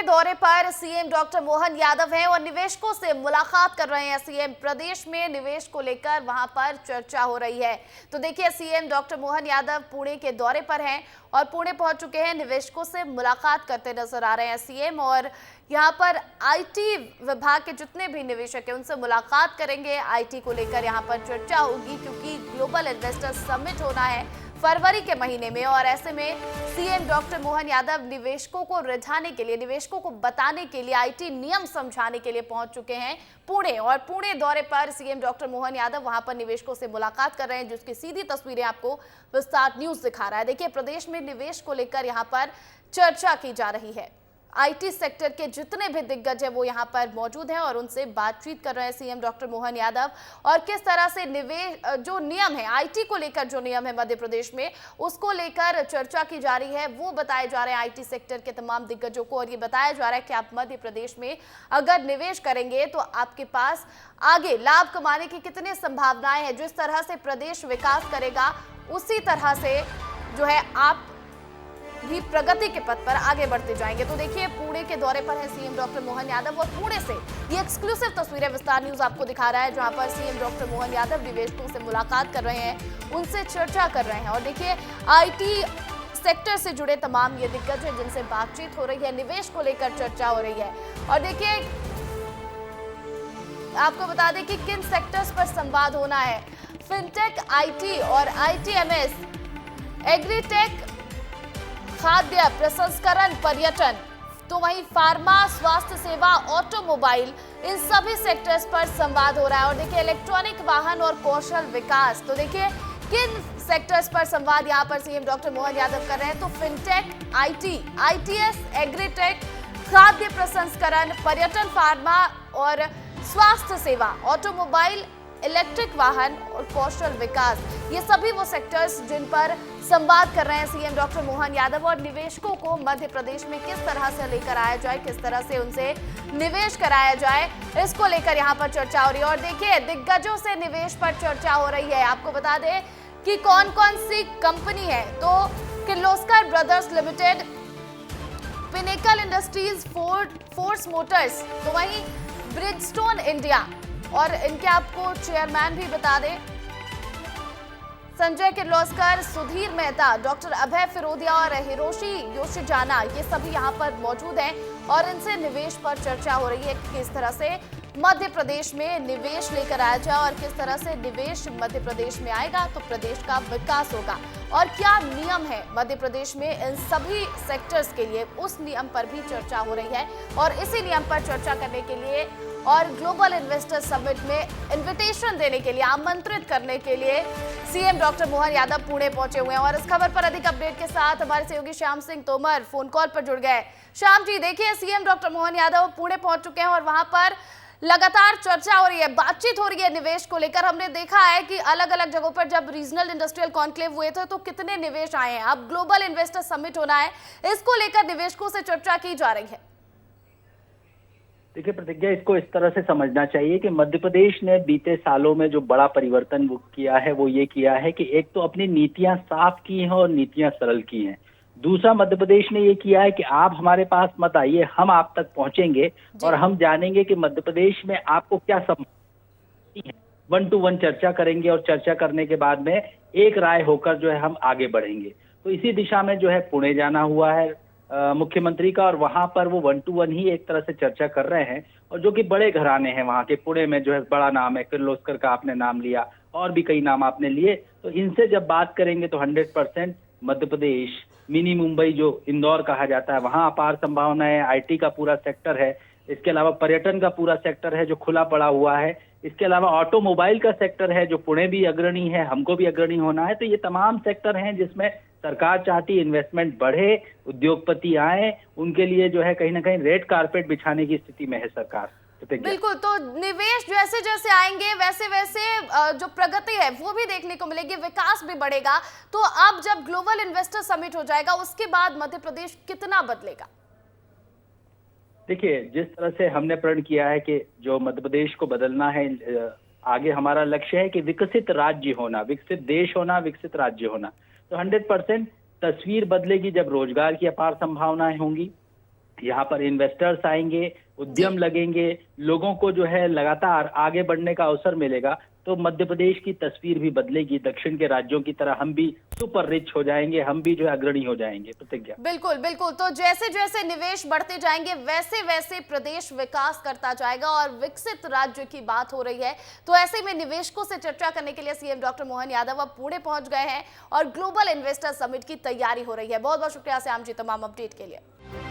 दौरे पर CM doctor Mohan Yadav हैं और निवेशकों से मुलाकात कर रहे हैं। सीएम प्रदेश में निवेश को लेकर वहां पर चर्चा हो रही है। तो देखिए, सीएम डॉक्टर मोहन यादव पुणे के दौरे पर हैं और पुणे पहुंच चुके हैं। निवेशकों से मुलाकात करते नजर आ रहे हैं सीएम, और यहां पर आईटी विभाग के जितने भी निवेशक हैं उनसे मुलाकात करेंगे। आईटी को लेकर यहां पर चर्चा होगी, क्योंकि ग्लोबल इन्वेस्टर्स समिट होना है फरवरी के महीने में, और ऐसे में सीएम डॉक्टर मोहन यादव निवेशकों को रिझाने के लिए, निवेशकों को बताने के लिए, आईटी नियम समझाने के लिए पहुंच चुके हैं पुणे। और पुणे दौरे पर सीएम डॉक्टर मोहन यादव वहां पर निवेशकों से मुलाकात कर रहे हैं, जिसकी सीधी तस्वीरें आपको विस्तार न्यूज दिखा रहा है। देखिए, प्रदेश में निवेश को लेकर यहां पर चर्चा की जा रही है। आईटी सेक्टर के जितने भी दिग्गज हैं वो यहाँ पर मौजूद हैं और उनसे बातचीत कर रहे हैं सीएम डॉक्टर मोहन यादव। और किस तरह से निवेश जो नियम है, आईटी को लेकर जो नियम है मध्य प्रदेश में, उसको लेकर चर्चा की जा रही है, वो बताए जा रहे हैं आईटी सेक्टर के तमाम दिग्गजों को। और ये बताया जा रहा है कि आप मध्य प्रदेश में अगर निवेश करेंगे तो आपके पास आगे लाभ कमाने की कितनी संभावनाएं हैं। जिस तरह से प्रदेश विकास करेगा उसी तरह से जो है आप भी प्रगति के पथ पर आगे बढ़ते जाएंगे। तो देखिए, पुणे के दौरे पर है सीएम डॉक्टर मोहन यादव और पुणे से ये एक्सक्लूसिव तस्वीरें विस्तार न्यूज आपको दिखा रहा है, जहां पर सीएम डॉक्टर मोहन यादव निवेशकों से मुलाकात कर रहे हैं, उनसे चर्चा कर रहे हैं। और देखिए, आईटी सेक्टर से जुड़े तमाम ये दिग्गज हैं जिनसे बातचीत हो रही है, निवेश को लेकर चर्चा हो रही है। और देखिए, आपको बता दें कि किन सेक्टर्स पर संवाद होना है। फिनटेक, आईटी और आईटीएमएस, एग्रीटेक, खाद्य प्रसंस्करण, पर्यटन, तो वहीं फार्मा, स्वास्थ्य सेवा, ऑटोमोबाइल, इन सभी सेक्टर्स पर संवाद हो रहा है। और देखिए, इलेक्ट्रॉनिक वाहन और कौशल विकास, तो देखिए किन सेक्टर्स पर संवाद यहां पर सीएम डॉक्टर मोहन यादव कर रहे हैं। तो फिनटेक, आईटी, आईटीएस, एग्रीटेक, खाद्य प्रसंस्करण, पर्यटन, फार्मा और स्वास्थ्य सेवा, ऑटोमोबाइल, इलेक्ट्रिक वाहन और कौशल विकास, ये सभी वो सेक्टर्स जिन पर संवाद कर रहे हैं सीएम डॉक्टर मोहन यादव। और निवेशकों को मध्य प्रदेश में किस तरह से लेकर आया जाए, किस तरह से उनसे निवेश कराया जाए, इसको लेकर यहाँ पर चर्चा हो रही है। और देखिए, दिग्गजों से निवेश पर चर्चा हो रही है। आपको बता दें कि कौन कौन सी कंपनी है। तो Kirloskar brothers limited, pinnacle industries, force Motors, तो वहीं ब्रिजस्टोन इंडिया, और इनके आपको चेयरमैन भी बता दें, संजय किर्लोस्कर, सुधीर मेहता, डॉक्टर अभय फिरोदिया और हिरोशी योशिजाना, ये सभी यहां पर मौजूद हैं। और इनसे निवेश पर चर्चा हो रही है कि किस तरह से मध्य प्रदेश में निवेश लेकर आया जाए, और किस तरह से निवेश मध्य प्रदेश में आएगा तो प्रदेश का विकास होगा। और क्या नियम है मध्य प्रदेश में इन सभी सेक्टर्स के लिए, उस नियम पर भी चर्चा हो रही है। और इसी नियम पर चर्चा करने के लिए और ग्लोबल इन्वेस्टर समिट में इन्विटेशन देने के लिए, आमंत्रित करने के लिए सीएम डॉक्टर मोहन यादव पुणे पहुंचे हुए हैं। और इस खबर पर अधिक अपडेट के साथ हमारे सहयोगी श्याम सिंह तोमर फोन कॉल पर जुड़ गए। श्याम जी, देखिए, सीएम डॉक्टर मोहन यादव पुणे पहुंच चुके हैं और वहां पर लगातार चर्चा हो रही है, बातचीत हो रही है निवेश को लेकर। हमने देखा है कि अलग अलग जगहों पर जब रीजनल इंडस्ट्रियल कॉन्क्लेव हुए थे तो कितने निवेश आए हैं। अब ग्लोबल इन्वेस्टर समिट होना है, इसको लेकर निवेशकों से चर्चा की जा रही है। देखिए प्रतिज्ञा, इसको इस तरह से समझना चाहिए कि मध्य प्रदेश ने बीते सालों में जो बड़ा परिवर्तन किया है वो ये किया है कि एक तो अपनी नीतियां साफ की हैं और नीतियां सरल की हैं। दूसरा, मध्य प्रदेश ने ये किया है कि आप हमारे पास मत आइए, हम आप तक पहुंचेंगे और हम जानेंगे कि मध्य प्रदेश में आपको क्या समस्या है। 1 to 1 चर्चा करेंगे और चर्चा करने के बाद में एक राय होकर जो है हम आगे बढ़ेंगे। तो इसी दिशा में जो है पुणे जाना हुआ है मुख्यमंत्री का, और वहां पर वो 1 to 1 ही एक तरह से चर्चा कर रहे हैं। और जो कि बड़े घराने हैं वहां के, पुणे में जो है बड़ा नाम है, किर्लोस्कर का आपने नाम लिया और भी कई नाम आपने लिए, तो इनसे जब बात करेंगे तो 100% मध्य प्रदेश, मिनी मुंबई जो इंदौर कहा जाता है, वहां अपार संभावना है। आईटी का पूरा सेक्टर है, इसके अलावा पर्यटन का पूरा सेक्टर है जो खुला पड़ा हुआ है, इसके अलावा ऑटोमोबाइल का सेक्टर है जो पुणे भी अग्रणी है, हमको भी अग्रणी होना है। तो ये तमाम सेक्टर हैं जिसमें सरकार चाहती इन्वेस्टमेंट बढ़े, उद्योगपति आए, उनके लिए जो है कहीं ना कहीं रेड कारपेट बिछाने की स्थिति में है सरकार। बिल्कुल, तो निवेश जैसे जैसे आएंगे वैसे वैसे जो प्रगति है वो भी देखने को मिलेगी, विकास भी बढ़ेगा। तो अब जब ग्लोबल इन्वेस्टर समिट हो जाएगा उसके बाद मध्य प्रदेश कितना बदलेगा? देखिए, जिस तरह से हमने प्रण किया है कि जो मध्य प्रदेश को बदलना है, आगे हमारा लक्ष्य है कि विकसित राज्य होना, विकसित देश होना, विकसित राज्य होना। तो 100% तस्वीर बदलेगी जब रोजगार की अपार संभावनाएं होंगी, यहाँ पर इन्वेस्टर्स आएंगे, उद्यम लगेंगे, लोगों को जो है लगातार आगे बढ़ने का अवसर मिलेगा, तो मध्य प्रदेश की तस्वीर भी बदलेगी। दक्षिण के राज्यों की तरह हम भी सुपर रिच हो जाएंगे, हम भी जो है अग्रणी हो जाएंगे। प्रतिज्ञा। बिल्कुल बिल्कुल, तो जैसे जैसे निवेश बढ़ते जाएंगे वैसे वैसे प्रदेश विकास करता जाएगा और विकसित राज्य की बात हो रही है। तो ऐसे में निवेशकों से चर्चा करने के लिए सीएम डॉक्टर मोहन यादव अब पुणे पहुंच गए हैं और ग्लोबल इन्वेस्टर समिट की तैयारी हो रही है। बहुत बहुत शुक्रिया श्याम जी तमाम अपडेट के लिए।